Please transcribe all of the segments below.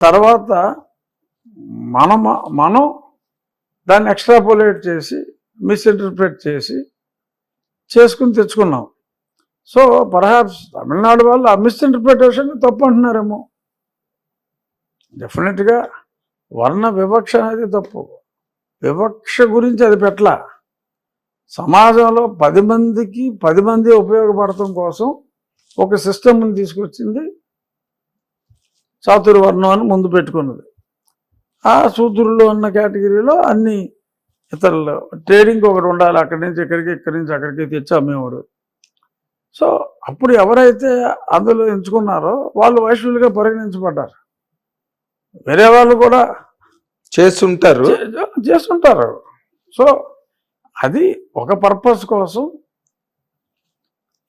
తర్వాత మనం మనం దాన్ని ఎక్స్ట్రాపోలేట్ చేసి మిస్ఇంటర్ప్రిట్ చేసి చేసుకుని తెచ్చుకున్నాం. సో పర్హాప్స్ తమిళనాడు వాళ్ళు ఆ మిస్ఇంటర్ప్రిటేషన్ తప్పు అంటున్నారేమో. డెఫినెట్గా వర్ణ వివక్ష అనేది తప్పు. వివక్ష గురించి అది పెట్టలా. సమాజంలో 10 మందికి 10 మంది ఉపయోగపడటం కోసం ఒక సిస్టమ్ని తీసుకొచ్చింది చాతుర్వర్ణం అని ముందు పెట్టుకున్నది. ఆ శూద్రులు అన్న కేటగిరీలో అన్ని ఇతరులు ట్రేడింగ్ ఒకటి ఉండాలి, అక్కడి నుంచి ఇక్కడికి ఇక్కడి నుంచి అక్కడికి తెచ్చి అమ్మేవాడు. సో అప్పుడు ఎవరైతే అందులో ఎంచుకున్నారో వాళ్ళు వైశ్యులుగా పరిగణించబడ్డారు. వేరే వాళ్ళు కూడా చేస్తుంటారు. సో అది ఒక పర్పస్ కోసం,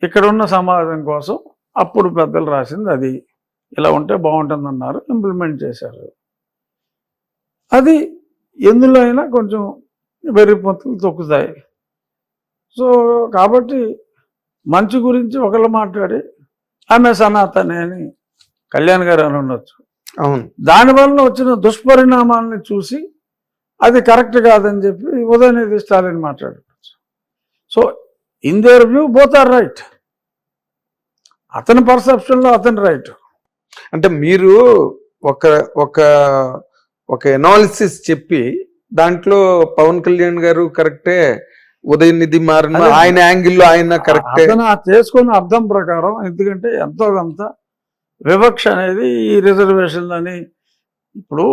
ఇక్కడ ఉన్న సమాజం కోసం అప్పుడు పెద్దలు రాసింది అది. ఇలా ఉంటే బాగుంటుందన్నారు, ఇంప్లిమెంట్ చేశారు. అది ఎందులో అయినా కొంచెం వెర్రి పొంతులు తొక్కుతాయి. సో కాబట్టి మంచి గురించి ఒకళ్ళు మాట్లాడి ఆమె సనాతనే అని కళ్యాణ్ గారు అని ఉండొచ్చు. అవును, దానివల్ల వచ్చిన దుష్పరిణామాలని చూసి అది కరెక్ట్ కాదని చెప్పి ఉదయనిధి స్టాలిన్ మాట్లాడచ్చు. So in their view both are right. అతని పర్సెప్షన్లో అతని రైట్. అంటే మీరు ఒక ఒక ఒక ఎనాలిసిస్ చెప్పి దాంట్లో పవన్ కళ్యాణ్ గారు కరెక్టే, ఉదయనిధి మారిన ఆయన యాంగిల్లో ఆయన కరెక్టే చేసుకున్న అర్థం ప్రకారం. ఎందుకంటే ఎంతో కొంత వివక్ష అనేది ఈ రిజర్వేషన్లు అని ఇప్పుడు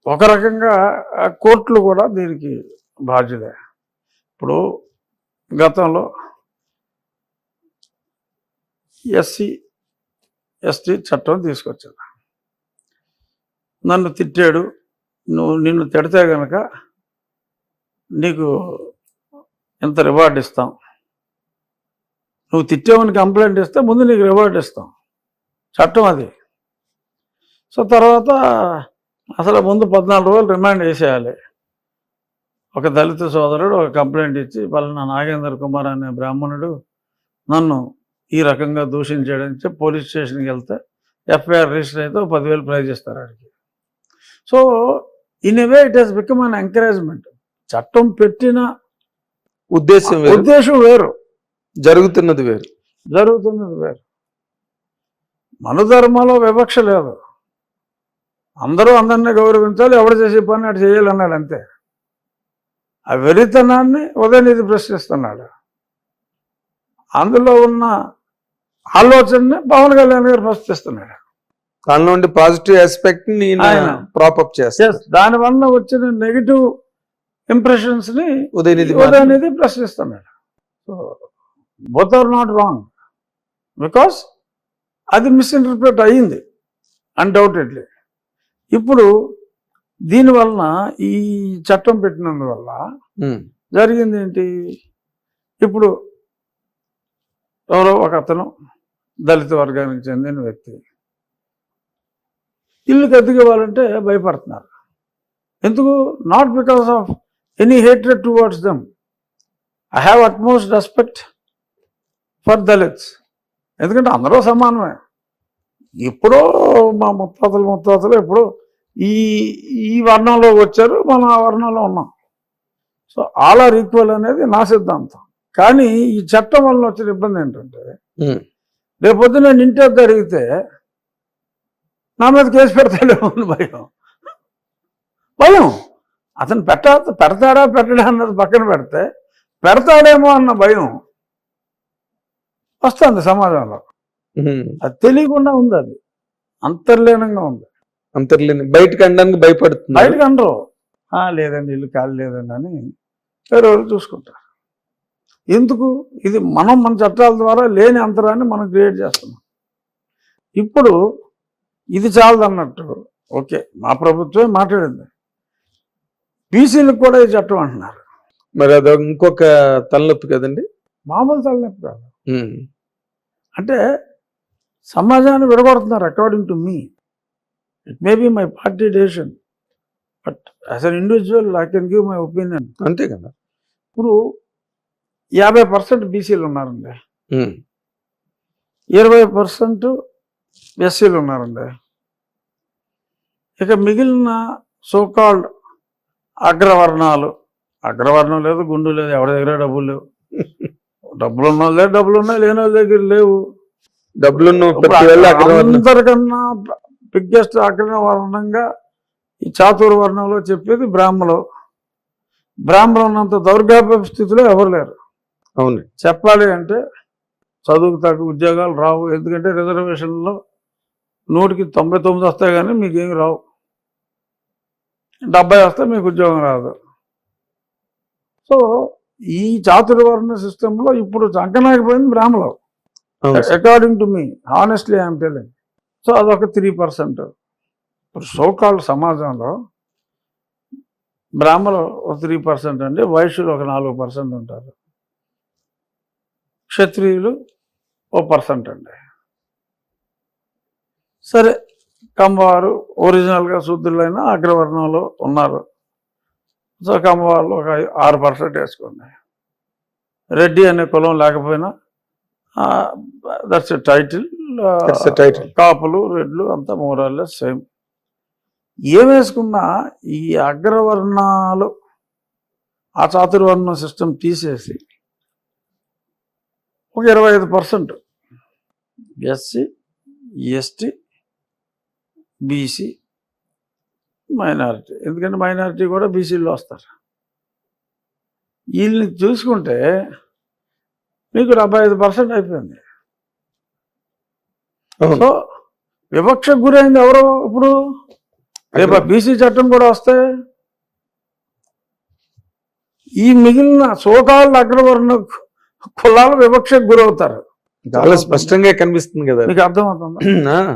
ఒక రకంగా కోర్టులు కూడా దీనికి బాధ్యులే. ఇప్పుడు గతంలో ఎస్సీ ఎస్టీ చట్టం తీసుకొచ్చారు. నన్ను తిట్టాడు, నిన్ను తిడితే కనుక నీకు ఎంత రివార్డ్ ఇస్తాం, నువ్వు తిట్టావని కంప్లైంట్ ఇస్తే ముందు నీకు రివార్డ్ ఇస్తాం, చట్టం అది. సో తర్వాత అసలు ముందు 14 రోజులు రిమాండ్ వేసేయాలి. ఒక దళిత సోదరుడు ఒక కంప్లైంట్ ఇచ్చి పలానా నాగేంద్ర కుమార్ అనే బ్రాహ్మణుడు నన్ను ఈ రకంగా దూషించాడని చెప్పి పోలీస్ స్టేషన్కి వెళ్తే ఎఫ్ఐఆర్ రిజిస్టర్ అయితే 10,000 ప్రైజ్ ఇస్తారు ఆడికి. So in a way it has become an encouragement. చట్టం పెట్టిన ఉద్దేశం వేరు, జరుగుతున్నది వేరు. మనుధర్మంలో వివక్ష లేదు. అందరూ అందరినీ గౌరవించాలి, ఎవడు చేసే పని అటు చేయాలన్నాడు అంతే. ఆ వెరితనాన్ని ఉదయనిధి ప్రశ్నిస్తున్నాడు. అందులో ఉన్న ఆలోచనని పవన్ కళ్యాణ్ గారు ప్రశ్నిస్తున్నాడు. దానిలో ఉండే పాజిటివ్ ఆస్పెక్ట్ ని ప్రాపప్ చేస్తారు. దానివల్ల వచ్చిన నెగిటివ్ ఇంప్రెషన్స్ ని ఉదయనిధి ప్రశ్నిస్తున్నాడు. So both are not wrong, because అది మిస్ఇంటర్ప్రిట్ అయ్యింది అన్డౌటెడ్లీ. ఇప్పుడు దీనివలన ఈ చట్టం పెట్టినందువల్ల జరిగింది ఏంటి? ఇప్పుడు ఎవరో ఒక అతను దళిత వర్గానికి చెందిన వ్యక్తి ఇల్లుకి అద్దెకివ్వాలంటే భయపడుతున్నారు. ఎందుకు? Not because of any hatred towards them. I have utmost respect for Dalits. ఎందుకంటే అందరూ సమానమే. ఎప్పుడో మా ముత్తాతలు ఎప్పుడో ఈ వర్ణంలో వచ్చారు, మనం ఆ వర్ణంలో ఉన్నాం. సో ఆల్ ఆర్ ఈక్వల్ అనేది నా సిద్ధాంతం. కానీ ఈ చట్టం వల్ల వచ్చిన ఇబ్బంది ఏంటంటే రేపొద్దు నేను ఇంటి వద్ద అడిగితే నా మీద కేసు పెడతాడేమో అని భయం. అతను పెడతాడా పెట్టడా అన్నది పక్కన పెడితే పెడతాడేమో అన్న భయం వస్తుంది సమాజంలో. అది తెలియకుండా ఉంది, అది అంతర్లీనంగా ఉంది. బయటకు అనడానికి భయపడుతుంది. బయటకు అనరు, లేదండి ఇల్లు ఖాళీ లేదండి అని వేరే వాళ్ళు చూసుకుంటారు. ఎందుకు? ఇది మన చట్టాల ద్వారా లేని అంతరాన్ని మనం క్రియేట్ చేస్తున్నాం. ఇప్పుడు ఇది చాలదన్నట్టు ఓకే, మా ప్రభుత్వమే మాట్లాడింది, బీసీలకు కూడా ఈ చట్టం అంటున్నారు. మరి అది ఇంకొక తలనొప్పి కదండి, మామూలు తలనొప్పి కాదు. అంటే సమాజాన్ని విడగొడుతున్నారు. According to me, it may be my party decision, but as an individual I can give my opinion. అంతే కదా. ఇప్పుడు 50% బీసీలు ఉన్నారండి, 20% ఎస్సీలు ఉన్నారండి. ఇక మిగిలిన సోకాల్డ్ అగ్రవర్ణాలు, అగ్రవర్ణం లేదు, గుండు లేదు, ఎవరి దగ్గర డబ్బులు లేవు. డబ్బులు ఉన్న వాళ్ళ దగ్గర డబ్బులు ఉన్నాయి, లేని వాళ్ళ దగ్గర లేవు. డబ్బులున్న అందరికన్నా బిగ్గెస్ట్ అగ్రవర్ణంగా ఈ చాతుర్వర్ణంలో చెప్పేది బ్రాహ్మలు. బ్రాహ్మణులు ఉన్నంత దౌర్భాగ్య స్థితిలో ఎవరు లేరు. అవును, చెప్పాలి అంటే చదువుకు తగ్గ ఉద్యోగాలు రావు. ఎందుకంటే రిజర్వేషన్లో 100కి 99 వస్తాయి, కానీ మీకేమి రావు. 70 వస్తే మీకు ఉద్యోగం రాదు. సో ఈ చాతుర్వర్ణ సిస్టంలో ఇప్పుడు చంకనాకపోయింది బ్రాహ్మణులు, according to me, honestly I'm telling. So అదొక 3%. ఇప్పుడు సోకాల్డ్ సమాజంలో బ్రాహ్మణులు ఒక 3% అండి, వైశ్యులు ఒక 4% ఉంటారు, క్షత్రియులు ఓ 1% అండి. సరే, కమ్మవారు ఒరిజినల్గా శూద్రులైన అగ్రవర్ణంలో ఉన్నారు. సో కమ్మవాళ్ళు ఒక 6% వేసుకోండి. రెడ్డి అనే కులం లేకపోయినా దట్స్ ఎ టైటిల్. కాపులు, రెడ్లు అంతా మోరల్లెస్ సేమ్. ఏం వేసుకున్నా ఈ అగ్రవర్ణాలు ఆ చాతుర్వర్ణ సిస్టమ్ తీసేసి ఒక 25% ఎస్సీ, ఎస్టీ, బీసీ, మైనారిటీ. ఎందుకంటే మైనారిటీ కూడా బీసీలో వస్తారు. వీళ్ళని చూసుకుంటే మీకు 75% అయిపోయింది. సో వివక్షకు గురైంది ఎవరు? ఇప్పుడు రేపు బీసీ చట్టం కూడా వస్తే ఈ మిగిలిన సోకాళ్ళ అగ్రవర్ణ కులాలు వివక్షకు గురవుతారు. చాలా స్పష్టంగా కనిపిస్తుంది కదా, మీకు అర్థమవుతుంది.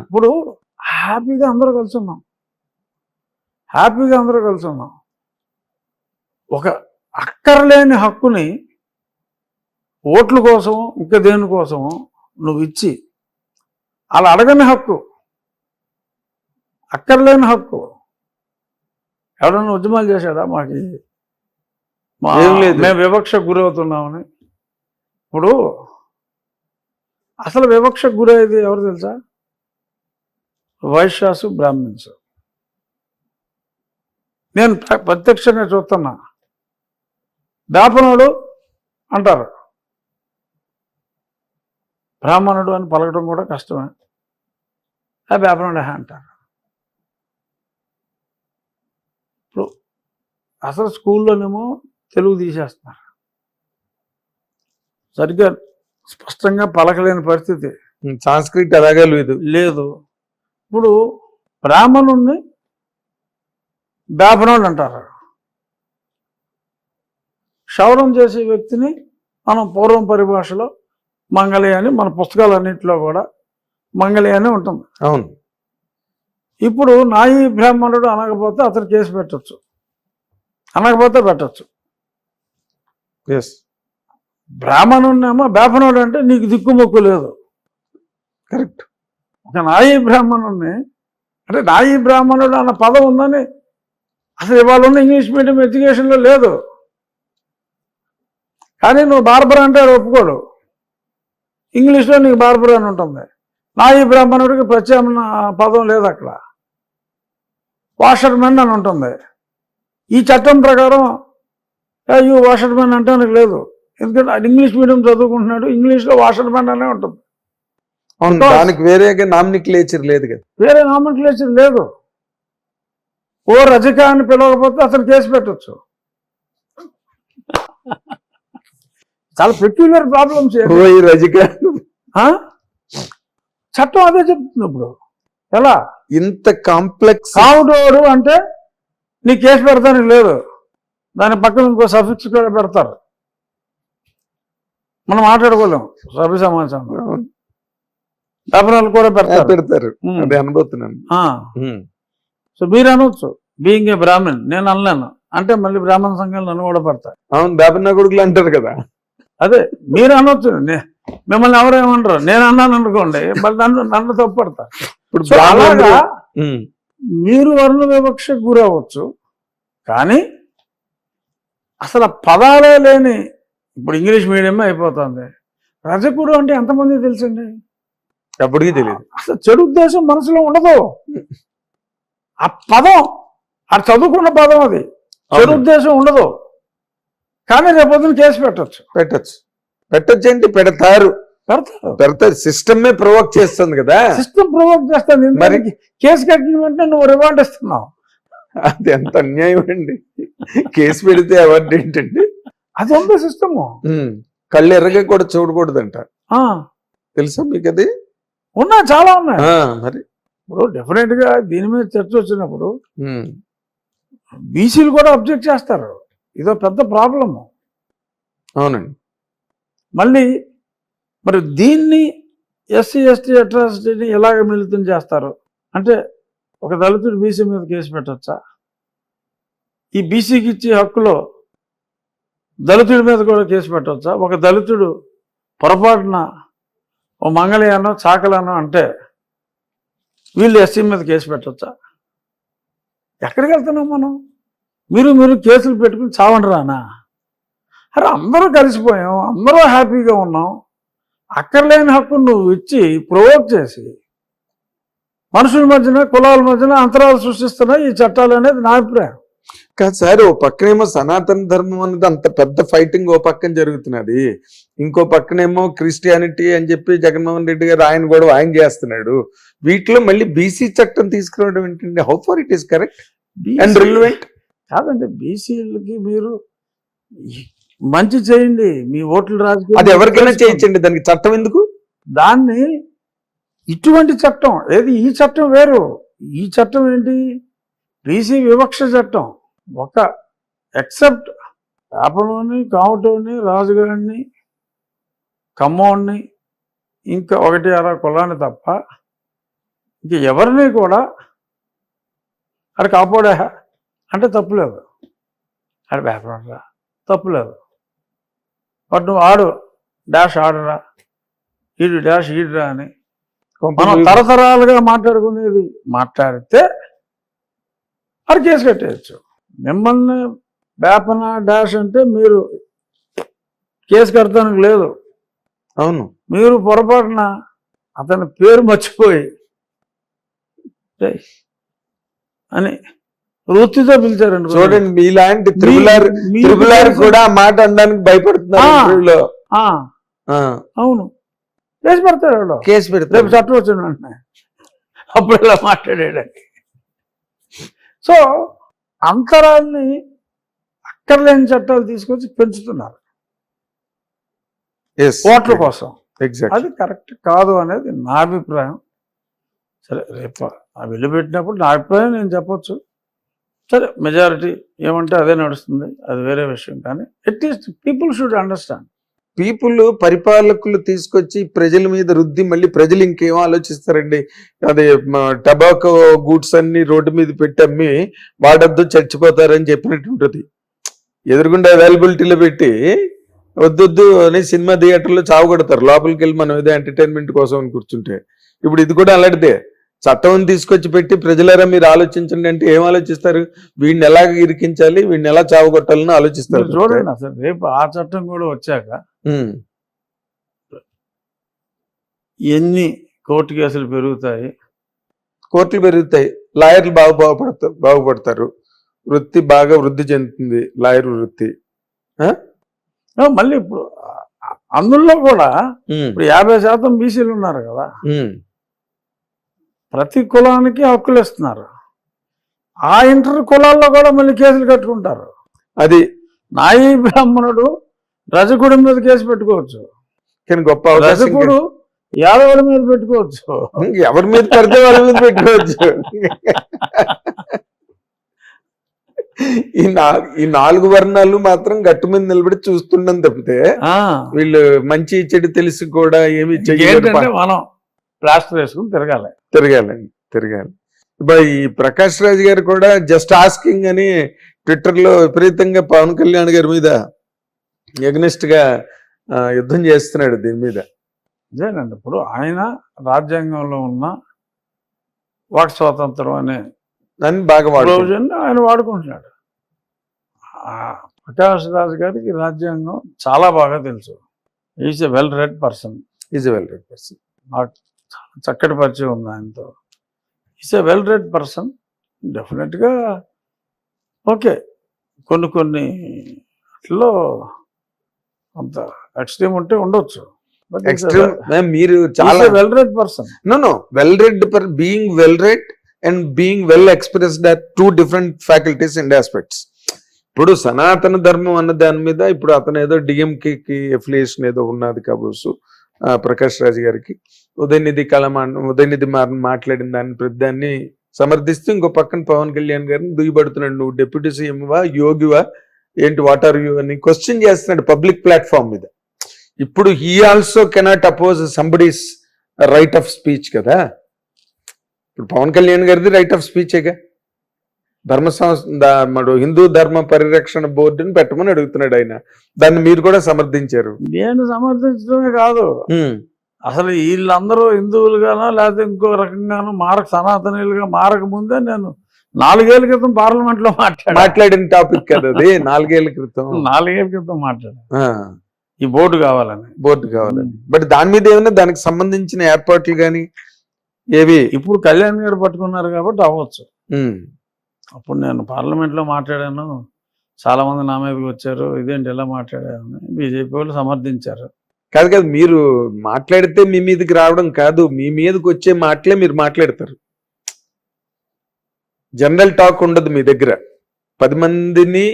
ఇప్పుడు హ్యాపీగా అందరూ కలిసి ఉన్నాం, ఒక అక్కర్లేని హక్కుని ఓట్ల కోసం ఇంకా దేనికోసం నువ్వు ఇచ్చి, అలా అడగని హక్కు, అక్కర్లేని హక్కు. ఎవడన్నా ఉద్యమాలు చేశాడా మాకు మేము వివక్షకు గురవుతున్నామని? ఇప్పుడు అసలు వివక్షకు గురయ్యేది ఎవరు తెలుసా? వైశ్యాసు, బ్రాహ్మిన్స్. నేను ప్రత్యక్షంగా చూస్తున్నా. బ్రాహ్మణుడు అంటారు, బ్రాహ్మణుడు అని పలకడం కూడా కష్టమే. బ్రాహ్మణుడు అంటారు. ఇప్పుడు అసలు స్కూల్లోనేమో తెలుగు తీసేస్తున్నారు, సరిగ్గా స్పష్టంగా పలకలేని పరిస్థితి. సంస్కృతి అలాగే లేదు. ఇప్పుడు బ్రాహ్మణుణ్ణి బ్రాహ్మణుడు అంటారు. క్షౌరం చేసే వ్యక్తిని మనం పూర్వం పరిభాషలో మంగళి అని, మన పుస్తకాలన్నింటిలో కూడా మంగళి అని ఉంటుంది. అవును. ఇప్పుడు నాయి బ్రాహ్మణుడు అనకపోతే అతను కేసు పెట్టచ్చు, అనకపోతే పెట్టచ్చు. బ్రాహ్మణుడినేమో బ్రాహ్మణుడు అంటే నీకు దిక్కుమొక్కు లేదు. కరెక్ట్. ఒక నాయి బ్రాహ్మణుడిని అంటే నాయి బ్రాహ్మణుడు అన్న పదం ఉందని అసలు ఇవాళ ఉన్న ఇంగ్లీష్ మీడియం ఎడ్యుకేషన్లో లేదు. కానీ నువ్వు బార్బర్ అంటే ఒప్పుకోడు, ఇంగ్లీష్లో నీకు బార్బర్ అని ఉంటుంది. నాయి బ్రాహ్మణుడికి ప్రత్యామ్నాయ పదం లేదు అక్కడ, వాషర్మెన్ అని ఉంటుంది. ఈ చట్టం ప్రకారం యూ వాషర్మెన్ అంటే నాకు లేదు, ఎందుకంటే ఇంగ్లీష్ మీడియం చదువుకుంటున్నాడు, ఇంగ్లీష్లో వాషర్మెన్ అనే ఉంటుంది. దానికి వేరే నామినిక్లేచర్ లేదు కదా, వేరే నామినిక్లేచర్ లేదు. ఓ రజిక అని పిలవకపోతే అతను కేసు పెట్టచ్చు. చాలా పెక్యులర్ ప్రాబ్లమ్స్. రజిక చట్టం అదే చెప్తుంది. ఇప్పుడు ఎలా ఇంత కాంప్లెక్స్ కావుడోడు అంటే నీ కేసు పెడతానికి లేదు, దాని పక్కన ఇంకో సఫిక్స్ కూడా పెడతారు. మనం మాట్లాడుకోలేము సభ్య సమాచారం, డబ్బులు కూడా పెడతారు. అదే అనుభూతున్నాను. సో మీరు అనవచ్చు బీయింగ్ ఏ బ్రాహ్మణ్, నేను అనలేను అంటే మళ్ళీ బ్రాహ్మణ సంఘాలు నన్ను కూడా పడతాయి. అవును, బ్రాహ్మణ కొడుకులు అంటారు కదా. అదే మీరు అనవచ్చు, మిమ్మల్ని ఎవరేమనరు. నేను అన్నాను అనుకోండి, మళ్ళీ నన్ను తప్పడతా. ఇప్పుడు అలాగా మీరు వర్ణ వివక్షకు గురవచ్చు. కానీ అసలు పదాలే లేని ఇప్పుడు ఇంగ్లీష్ మీడియమే అయిపోతుంది. రజకుడు అంటే ఎంతమంది తెలుసండి? ఎప్పటికీ తెలియదు. అసలు చెడు ఉద్దేశం మనసులో ఉండదు. ఆ పదం ఆ చదువుకున్న పదం అది చెడు ఉద్దేశం ఉండదు, కానీ రేపొద్దున కేసు పెట్టచ్చు ఏంటి, పెడతారు. సిస్టమే ప్రొవోక్ చేస్తుంది కదా, సిస్టమ్ ప్రొవోక్ చేస్తుంది. మరి కేసు కట్టిన వెంటనే నువ్వు రివార్డ్ ఇస్తున్నావు, అది ఎంత అన్యాయం అండి. కేసు పెడితే అవార్డు ఏంటండి, అది ఉంది సిస్టమ్. కళ్ళు ఎర్రగా కూడా చూడకూడదంట, తెలుసా మీకు అది? ఉన్నాయి, చాలా ఉన్నాయి. మరి ఇప్పుడు డెఫినెట్ గా దీని మీద చర్చ వచ్చినప్పుడు బీసీలు కూడా అబ్జెక్ట్ చేస్తారు, ఇదో పెద్ద ప్రాబ్లము. అవునండి. మళ్ళీ మరి దీన్ని ఎస్సీ ఎస్టీ అట్రాసిటీని ఎలాగ మిళితం చేస్తారు అంటే, ఒక దళితుడు బీసీ మీద కేసు పెట్టచ్చా? ఈ బీసీకి ఇచ్చే హక్కులో దళితుడి మీద కూడా కేసు పెట్టవచ్చా? ఒక దళితుడు పొరపాటున ఓ మంగళయానో చాకలానో అంటే వీళ్ళు ఎస్సీ మీద కేసు పెట్టవచ్చా? ఎక్కడికి వెళ్తున్నాం మనం? మీరు కేసులు పెట్టుకుని చావండి రానా? అరే అందరూ కలిసిపోయాం, అందరూ హ్యాపీగా ఉన్నాం, అక్కర్లేని హక్కు నువ్వు ఇచ్చి ప్రొవోక్ చేసి మనుషుల మధ్యన కులాల మధ్యన అంతరాలు సృష్టిస్తున్నాయి ఈ చట్టాలు అనేది నా అభిప్రాయం. కాదు సార్, ఓ పక్కనేమో సనాతన ధర్మం అనేది అంత పెద్ద ఫైటింగ్ ఓ పక్కన జరుగుతున్నది, ఇంకో పక్కనేమో క్రిస్టియానిటీ అని చెప్పి జగన్మోహన్ రెడ్డి గారు ఆయన చేస్తున్నాడు. వీటిలో మళ్ళీ బీసీ చట్టం తీసుకురావడం ఏంటండి? How far it is correct and relevant? కాదండి, బీసీలకి మీరు మంచి చేయండి, మీ ఓట్లు రాజకీయం అది ఎవరికైనా చేయించండి, దానికి చట్టం ఎందుకు? దాన్ని ఇటువంటి చట్టం ఏది, ఈ చట్టం వేరు. ఈ చట్టం ఏంటి? బీసీ వివక్ష చట్టం. ఒక ఎక్సెప్ట్ యాపలోని, కావటోని, రాజుగారిని, ఖమ్మోడిని, ఇంకా 1-6 కులాన్ని తప్ప ఇంక ఎవరిని కూడా అక్కడ కాపాడా అంటే తప్పులేదు, అక్కడ వ్యాపారంరా తప్పులేదు. బట్ నువ్వు ఆడు డాష్ ఆడరా, ఈడు డాష్ ఈడురా అని మనం తరతరాలుగా మాట్లాడితే అది కేసు కట్టేయచ్చు. మిమ్మల్ని వేపన డాష్ అంటే మీరు కేసు కడతానికి లేదు. అవును, మీరు పొరపాటున అతని పేరు మర్చిపోయి అని వృత్తితో పిలిచారండి. చూడండి, మీలాంటి త్రిపులార్ కూడా మాట అనడానికి భయపడుతున్నారు. అవును, కేసు పెడతాడు, కేసు పెడతాడు, రేపు చట్టం వచ్చిన వెంటనే అప్పుడు ఇలా మాట్లాడేయడానికి. సో అంతరాన్ని అక్కర్లేని చట్టాలు తీసుకొచ్చి పెంచుతున్నారు ఓట్ల కోసం. అది కరెక్ట్ కాదు అనేది నా అభిప్రాయం. సరే, రేపు వెళ్ళిపెట్టినప్పుడు నా అభిప్రాయం నేను చెప్పొచ్చు. సరే, మెజారిటీ ఏమంటే అదే నడుస్తుంది, అది వేరే విషయం. కానీ అట్లీస్ట్ పీపుల్ షుడ్ అండర్స్టాండ్. పరిపాలకులు తీసుకొచ్చి ప్రజల మీద రుద్ది మళ్ళీ ప్రజలు ఇంకేమో ఆలోచిస్తారండి. అదే టబాకో గూడ్స్ అన్ని రోడ్డు మీద పెట్టి అమ్మి వాడద్దు చచ్చిపోతారని చెప్పినట్టు ఉంటుంది. ఎదురుగుండా అవైలబిలిటీలో పెట్టి వద్దొద్దు అని సినిమా థియేటర్లో చావు కొడతారు, లోపలికి వెళ్ళి మనం ఏదో ఎంటర్టైన్మెంట్ కోసం అని కూర్చుంటే. ఇప్పుడు ఇది కూడా అలాంటిదే, చట్టం తీసుకొచ్చి పెట్టి ప్రజలారా మీరు ఆలోచించండి అంటే ఏం ఆలోచిస్తారు? వీడిని ఎలా ఇరికించాలి, వీడిని ఎలా చావు కొట్టాలని ఆలోచిస్తారు. చూడండి, అసలు రేపు ఆ చట్టం కూడా వచ్చాక ఎన్ని కోర్టు కేసులు పెరుగుతాయి, కోర్టులు పెరుగుతాయి, లాయర్లు బాగుపడతారు, వృత్తి బాగా వృద్ధి చెందుతుంది, లాయర్ వృత్తి. మళ్ళీ ఇప్పుడు అందులో కూడా ఇప్పుడు 50% బీసీలు ఉన్నారు కదా, ప్రతి కులానికి హక్కులు ఇస్తున్నారు. ఆ ఇంటర్ కులాల్లో కూడా మళ్ళీ కేసులు కట్టుకుంటారు. అది నాయి బ్రాహ్మణుడు రజకుడి మీద కేసు పెట్టుకోవచ్చు, కానీ గొప్ప రజకుడు యాదవుల మీద పెట్టుకోవచ్చు, ఎవరి మీద పడితే వాళ్ళ మీద పెట్టుకోవచ్చు. ఈ 4 వర్ణాలు మాత్రం గట్టు మీద నిలబడి చూస్తుండని తప్పితే వీళ్ళు మంచి చెడు తెలిసి కూడా ఏమి చెయ్యాలంటే మనం ప్లాస్టర్ వేసుకుని తిరగాలి. ఇప్పుడు ఈ ప్రకాష్ రాజ్ గారు కూడా జస్ట్ ఆస్కింగ్ అని ట్విట్టర్ లో విపరీతంగా పవన్ కళ్యాణ్ గారి మీద ఎగ్నెస్ట్ గా యుద్ధం చేస్తున్నాడు దీని మీద. అదేనండి, ఇప్పుడు ఆయన రాజ్యాంగంలో ఉన్న వాక్ స్వాతంత్రం అనే దాన్ని బాగా ఆయన వాడుకుంటున్నాడు. ప్రకాష్ రాజ్ గారికి రాజ్యాంగం చాలా బాగా తెలుసు. Is a well read person. నాకు చక్కటి పరిచయం ఉంది ఆయనతో. Is a well read person. డెఫినెట్గా ఓకే. కొన్ని అట్లలో అంత ఎక్స్ట్రీమ్ ఉంటే ఉండొచ్చు. బట్ ఎక్స్ట్రీమ్ మీరు చాలా well read person. No well read for being well read and being well expressed are two different faculties and aspects. ఇప్పుడు సనాతన ధర్మం అన్న దాని మీద ఇప్పుడు అతను ఏదో డిఎంకేకి ఎఫిలియేషన్ ఏదో ఉన్నది కాబోసు ప్రకాష్ రాజ్ గారికి, ఉదయనిధి మారన్ మాట్లాడిన దాన్ని సమర్థిస్తూ ఇంకో పక్కన పవన్ కళ్యాణ్ గారిని దుయ్యబడుతున్నాడు. నువ్వు డిప్యూటీ సీఎంవా, యోగివా, ఏంటి, వాట్ ఆర్ యూ అని క్వశ్చన్ చేస్తున్నాడు పబ్లిక్ ప్లాట్ఫామ్ మీద. ఇప్పుడు he also cannot oppose somebody's right of speech కదా. ఇప్పుడు పవన్ కళ్యాణ్ గారిది రైట్ ఆఫ్ స్పీచేగా. ధర్మ సంస్థ హిందూ ధర్మ పరిరక్షణ బోర్డుని పెట్టమని అడుగుతున్నాడు ఆయన. దాన్ని మీరు కూడా సమర్థించారు. నేను సమర్థించడమే కాదు, అసలు వీళ్ళందరూ హిందువులుగానో లేకపోతే ఇంకో రకంగానో సనాతనీయులుగా మారక ముందే నేను 4 ఏళ్ల క్రితం పార్లమెంట్ లో మాట్లాడిన టాపిక్ కదా అది. 4 ఏళ్ల క్రితం మాట్లాడాను ఈ బోర్డు కావాలని. బట్ దాని మీద ఏమైనా దానికి సంబంధించిన ఏర్పాట్లు కానీ ఏవి ఇప్పుడు కళ్యాణ్ గారు పట్టుకున్నారు కాబట్టి అవ్వచ్చు. అప్పుడు నేను పార్లమెంట్ లో మాట్లాడాను, చాలా మంది నా మీదకి వచ్చారు, ఇదేంటి ఎలా మాట్లాడాను, బీజేపీ వాళ్ళు సమర్థించారు. కాదు మీరు మాట్లాడితే మీ మీదకి రావడం కాదు, మీ మీదకి వచ్చే మాటలే మీరు మాట్లాడతారు. జనరల్ టాక్ ఉండదు మీ దగ్గర. 10 మందిని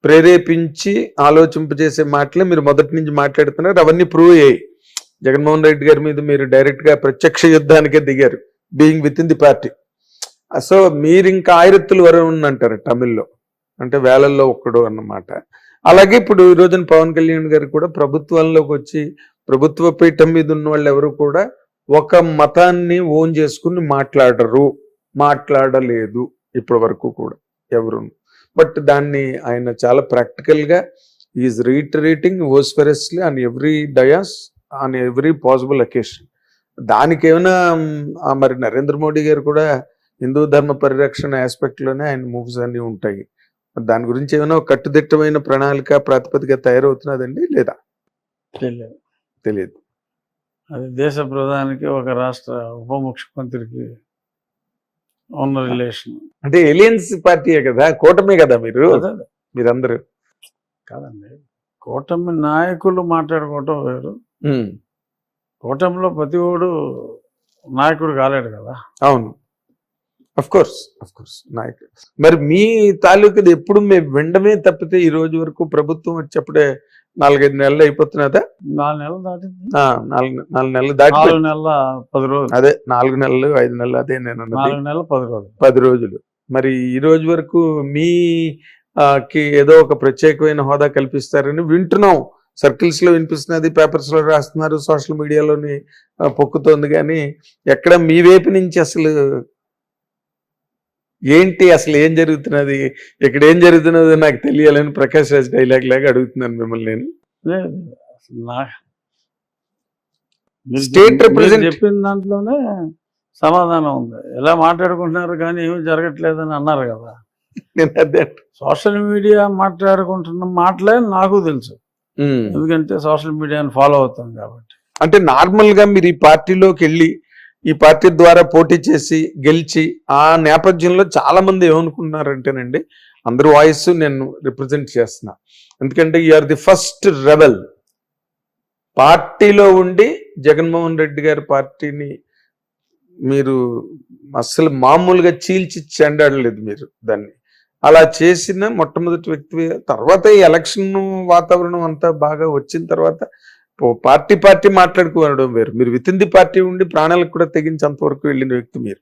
ప్రేరేపించి ఆలోచింపజేసే మాటలే మీరు మొదటి నుంచి మాట్లాడుతున్నారు. అవన్నీ ప్రూవ్ అయ్యాయి. జగన్మోహన్ రెడ్డి గారి మీద మీరు డైరెక్ట్ గా ప్రత్యక్ష యుద్ధానికే దిగారు, being with in the party. So మీరు ఇంకా ఆయిరత్తులు వరుణ్ అంటారు తమిళ్లో, అంటే వేలల్లో ఒక్కడు అన్నమాట. అలాగే ఇప్పుడు ఈ రోజున పవన్ కళ్యాణ్ గారు కూడా ప్రభుత్వంలోకి వచ్చి ప్రభుత్వ పీఠం మీద ఉన్న వాళ్ళు ఎవరు కూడా ఒక మతాన్ని ఓన్ చేసుకుని మాట్లాడలేదు ఇప్పటి వరకు కూడా ఎవరు. బట్ దాన్ని ఆయన చాలా ప్రాక్టికల్ గా is reiterating vociferously on every dais, on every possible occasion. దానికి ఏమైనా మరి నరేంద్ర మోడీ గారు కూడా హిందూ ధర్మ పరిరక్షణ ఆస్పెక్ట్ లోనే ఆయన మూవ్స్ అన్ని ఉంటాయి. దాని గురించి ఏమైనా కట్టుదిట్టమైన ప్రణాళిక ప్రాతిపదిక తయారవుతున్నదండి లేదా? తెలియదు. అది దేశ ప్రధానికి ఒక రాష్ట్ర ఉప ముఖ్యమంత్రికి ఉన్న రిలేషన్. అంటే ఎలియన్స్ పార్టీయే కదా, కూటమే కదా మీరందరూ కాదండి. కూటమి నాయకులు మాట్లాడుకోవటం వేరు, కూటమిలో ప్రతి ఓడు నాయకుడు కాలేడు కదా. అవును, అఫ్ కోర్స్ నాయకుడు. మరి మీ తాలూకుది ఎప్పుడు మేము వినడమే తప్పితే ఈ రోజు వరకు ప్రభుత్వం వచ్చేప్పుడే 4-5 నెలలు అయిపోతున్నదా? 4 నెలలు దాటింది. 4 నెలలు దాటి 4 నెలల 10 రోజులు. అదే 4 నెలలు 5 నెలలు, అదే నేను 4 నెలలు 10 రోజులు. 10 రోజులు. మరి ఈ రోజు వరకు కి ఏదో ఒక ప్రత్యేకమైన హోదా కల్పిస్తారని వింటున్నాం. సర్కిల్స్ లో వినిపిస్తున్నది, పేపర్స్ లో రాస్తున్నారు, సోషల్ మీడియాలోని పొక్కుతోంది. కానీ ఎక్కడ మీ వైపు నుంచి అసలు ఏంటి, అసలు ఏం జరుగుతున్నది, ఇక్కడ ఏం జరుగుతున్నదో నాకు తెలియాలని ప్రకాష్ రాజ్ డైలాగ్ లాగా అడుగుతున్నాను మిమ్మల్ని నేను. స్టేట్ రిప్రజెంట్ చెప్పిన దాంట్లోనే సమాధానం ఉంది. ఎలా మాట్లాడుకుంటున్నారు కానీ ఏమీ జరగట్లేదని అన్నారు కదా. నేను అదే సోషల్ మీడియా మాట్లాడుకుంటున్న మాటలే నాకు తెలుసు, ఎందుకంటే సోషల్ మీడియాని ఫాలో అవుతాం కాబట్టి. అంటే నార్మల్ గా మీరు ఈ పార్టీలోకి వెళ్ళి ఈ పార్టీ ద్వారా పోటీ చేసి గెలిచి ఆ నేపథ్యంలో చాలా మంది ఏమనుకున్నారంటేనండి, అందరి వాయిస్ నేను రిప్రజెంట్ చేస్తున్నా. ఎందుకంటే యూఆర్ ది ఫస్ట్ రెబెల్. పార్టీలో ఉండి జగన్మోహన్ రెడ్డి గారి పార్టీని మీరు అసలు మామూలుగా చీల్చి చెండాడలేదు మీరు. దాన్ని అలా చేసిన మొట్టమొదటి వ్యక్తి. తర్వాత ఈ ఎలక్షన్ వాతావరణం అంతా బాగా వచ్చిన తర్వాత పార్టీ మాట్లాడుకోవడం వేరు. మీరు విత్ ఇన్ ది పార్టీ ఉండి ప్రాణాలకు కూడా తెగించేంత వరకు వెళ్ళిన వ్యక్తి మీరు.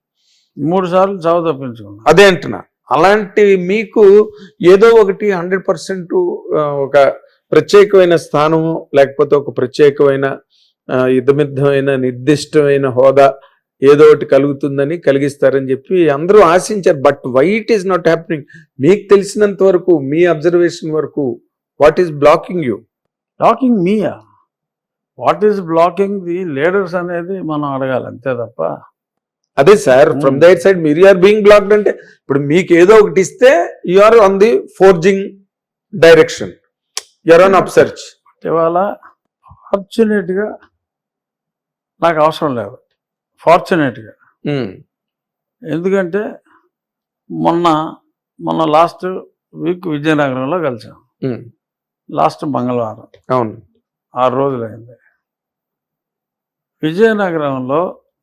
3 సార్లు చావు తప్పించుకున్నా. అదే అంటున్నా. అలాంటి మీకు ఏదో ఒకటి 100% ఒక ప్రత్యేకమైన స్థానము, లేకపోతే ఒక ప్రత్యేకమైన యుద్ధమిద్దమైన నిర్దిష్టమైన హోదా ఏదో ఒకటి కలుగుతుందని, కలిగిస్తారని చెప్పి అందరూ ఆశించారు. But why it is not happening? మీకు తెలిసినంత వరకు, మీ అబ్జర్వేషన్ వరకు, what is blocking you? Blocking మీయా? What is blocking the leaders అనేది మనం అడగాలి, అంతే తప్ప. అదే సార్, ఫ్రమ్ దట్ సైడ్ మీరు ఆర్ బీయింగ్ బ్లాక్డ్. అంటే ఇప్పుడు మీకు ఏదో ఒకటి ఇస్తే you are on the forging direction, you are on upsurge. ఇవాళ ఫార్చునేట్గా నాకు అవసరం లేదు, ఫార్చునేట్గా. ఎందుకంటే మొన్న లాస్ట్ వీక్ విజయనగరంలో కలిసాం. ఉమ్, లాస్ట్ మంగళవారం అవును 6 రోజులైంది. విజయనగరంలో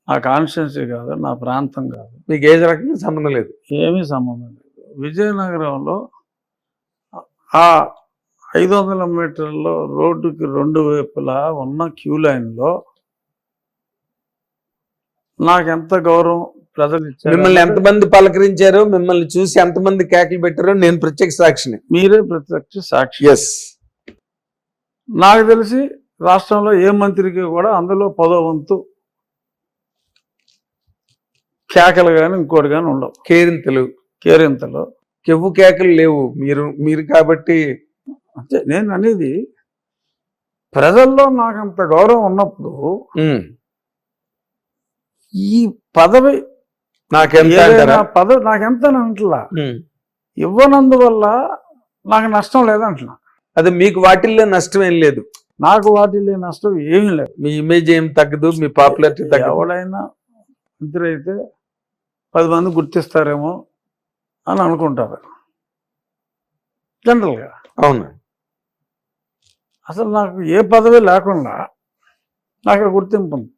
నా కాన్స్టిట్యున్సీ కాదు, నా ప్రాంతం కాదు, మీకు ఏ రకంగా సంబంధం లేదు. ఏమీ సంబంధం లేదు. విజయనగరంలో ఆ 500 మీటర్ల రోడ్డుకి 2 వైపులా ఉన్న క్యూ లైన్లో నాకెంత గౌరవం ప్రజలు ఇచ్చారు. మిమ్మల్ని ఎంతమంది పలకరించారో, మిమ్మల్ని చూసి ఎంతమంది కేకలు పెట్టారో నేను ప్రత్యక్ష సాక్షిని. మీరే ప్రత్యక్ష సాక్షి. ఎస్, నాకు తెలిసి రాష్ట్రంలో ఏ మంత్రికి కూడా అందులో 10వ వంతు కేకలు కానీ ఇంకోటి కానీ ఉండవు. కేరింతలు కెవ్వు కేకలు లేవు. మీరు కాబట్టి అంటే నేను అనేది ప్రజల్లో నాకు అంత గౌరవం ఉన్నప్పుడు ఈ పదవి పదవి నాకెంత అంటలా ఇవ్వనందువల్ల నాకు నష్టం లేదంటున్నా. అది మీకు వాటిల్లో నష్టం ఏం లేదు. నాకు వాటిల్లో నష్టం ఏమీ లేదు. మీ ఇమేజ్ ఏం తగ్గదు, మీ పాపులారిటీ తగ్గదు. ఎవడైనా మంత్రి అయితే 10 మంది గుర్తిస్తారేమో అని అనుకుంటారు జనరల్గా. అవును, అసలు నాకు ఏ పదవి లేకుండా నాకు గుర్తింపు ఉంది.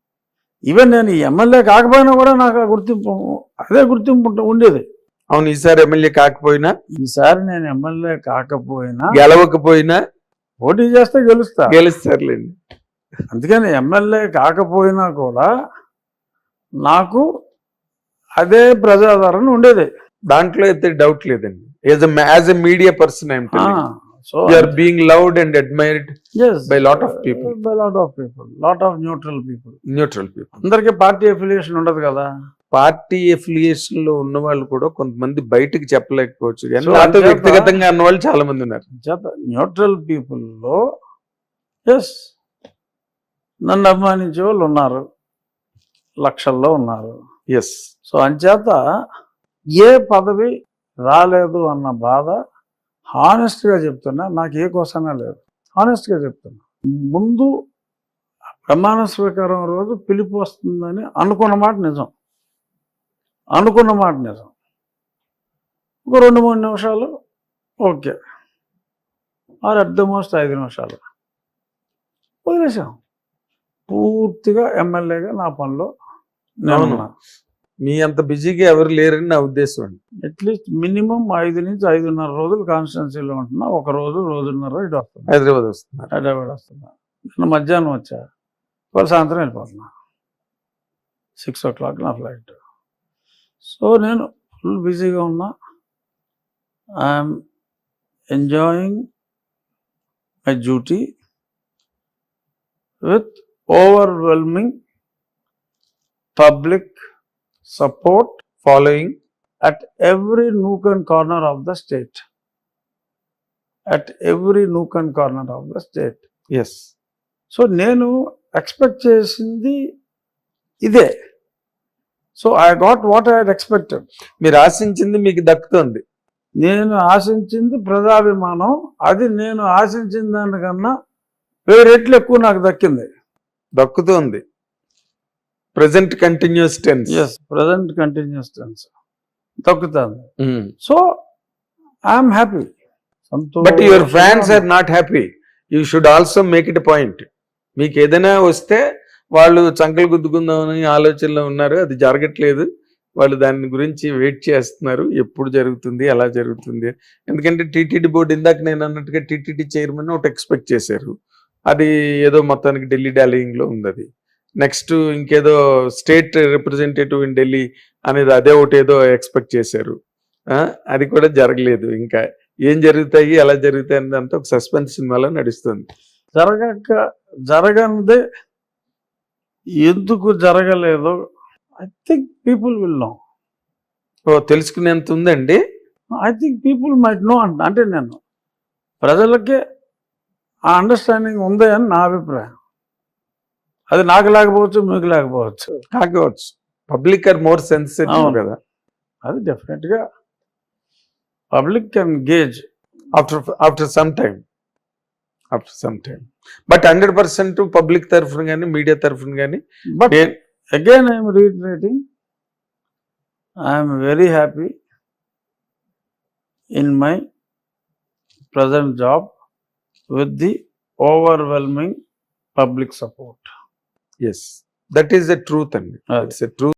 ఈవెన్ నేను ఎమ్మెల్యే కాకపోయినా కూడా నాకు గుర్తింపు, అదే గుర్తింపు ఉండేది. అవును, ఈసారి ఎమ్మెల్యే కాకపోయినా, ఈసారి నేను ఎమ్మెల్యే కాకపోయినా, గెలవకపోయినా, పోటీ చేస్తే గెలుస్తారులేండి. అందుకని ఎమ్మెల్యే కాకపోయినా కూడా నాకు అదే ప్రజాదరణ ఉండేది. దాంట్లో అయితే డౌట్ లేదండి. As a media person I'm telling. So you are being loved and admired, yes, by lot of people. Lot of neutral people. అందరికీ పార్టీ అఫిలియేషన్ ఉండదు కదా. పార్టీ అఫిలియేషన్ లో ఉన్న వాళ్ళు కూడా కొంతమంది బయటకు చెప్పలేకపోవచ్చు. So, నాతో వ్యక్తిగతంగా అన్న వాళ్ళు చాలా మంది ఉన్నారు. న్యూట్రల్ పీపుల్ లో ఎస్ నన్ను అభిమానించే వాళ్ళు ఉన్నారు, లక్షల్లో ఉన్నారు. ఎస్, సో అంచేత ఏ పదవి రాలేదు అన్న బాధ హానెస్ట్గా చెప్తున్నా, నాకు ఏ కోసమే లేదు. హానెస్ట్గా చెప్తున్నా. ముందు ప్రమాణ స్వీకారం రోజు పిలుపు వస్తుందని అనుకున్న మాట నిజం. ఒక 2-3 నిమిషాలు okay, or at the most 5 నిమిషాలు వదిలేసాం. పూర్తిగా ఎమ్మెల్యేగా నా పనిలో నేను. మీ అంత బిజీగా ఎవరు లేరని నా ఉద్దేశం అండి. అట్లీస్ట్ మినిమం 5 నుంచి 5.5 రోజులు కాన్స్టిట్యున్సీలో ఉంటున్నా. ఒక రోజు 1.5 ఇటు వస్తున్నా, హైదరాబాద్ వస్తున్నా. నిన్న మధ్యాహ్నం వచ్చా, వాళ్ళు సాయంత్రం వెళ్ళిపోతున్నా. 6 o'clock నా ఫ్లైట్. సో నేను ఫుల్ బిజీగా ఉన్నా. I'm enjoying my duty with overwhelming public support following at every nook and corner of the state. Yes. So నేను ఎక్స్పెక్ట్ చేసింది ఇదే. So I got what I had expected. మీరు ఆశించింది మీకు దక్కుతుంది. నేను ఆశించింది ప్రజాభిమానం. అది నేను ఆశించిన దానికన్నా 1000 రెట్లు ఎక్కువ నాకు దక్కుతుంది. Present continuous tense. Yes, present continuous tense. దక్కుతుంది. So I am happy. But your fans are not happy. You should also make it a point. మీకు ఏదైనా వస్తే వాళ్ళు చంకలు గుద్దుకుందామని ఆలోచనలో ఉన్నారు. అది జరగట్లేదు. వాళ్ళు దాని గురించి వెయిట్ చేస్తున్నారు. ఎప్పుడు జరుగుతుంది, ఎలా జరుగుతుంది. ఎందుకంటే టీటీడీ బోర్డు, ఇందాక నేను అన్నట్టుగా టీటీడీ చైర్మన్ ఒకటి ఎక్స్పెక్ట్ చేశారు. అది ఏదో మొత్తానికి ఢిల్లీ డాలీయింగ్లో ఉంది. అది నెక్స్ట్ ఇంకేదో స్టేట్ రిప్రజెంటేటివ్ ఇన్ ఢిల్లీ అనేది అదే ఒకటి ఏదో ఎక్స్పెక్ట్ చేశారు. అది కూడా జరగలేదు. ఇంకా ఏం జరుగుతాయి, ఎలా జరుగుతాయి అనేది అంతా ఒక సస్పెన్స్ సినిమాలో నడుస్తుంది. జరగనిదే ఎందుకు జరగలేదు I think people will know. తెలుసుకునేంత ఉందండి. I think people might know అంటే నేను ప్రజలకి ఆ అండర్స్టాండింగ్ ఉంది అని నా అభిప్రాయం. అది నాకు లేకపోవచ్చు, మీకు కాకపోవచ్చు. పబ్లిక్ ఆర్ మోర్ సెన్సిటివ్ కదా. అది డెఫినెట్గా public can gauge after some time. But 100% public తరఫున కానీ, మీడియా తరఫున కానీ. But again, I am reiterating, I am very happy in my present job with the overwhelming public support. Yes, that is the truth అండి. అది. It's a truth.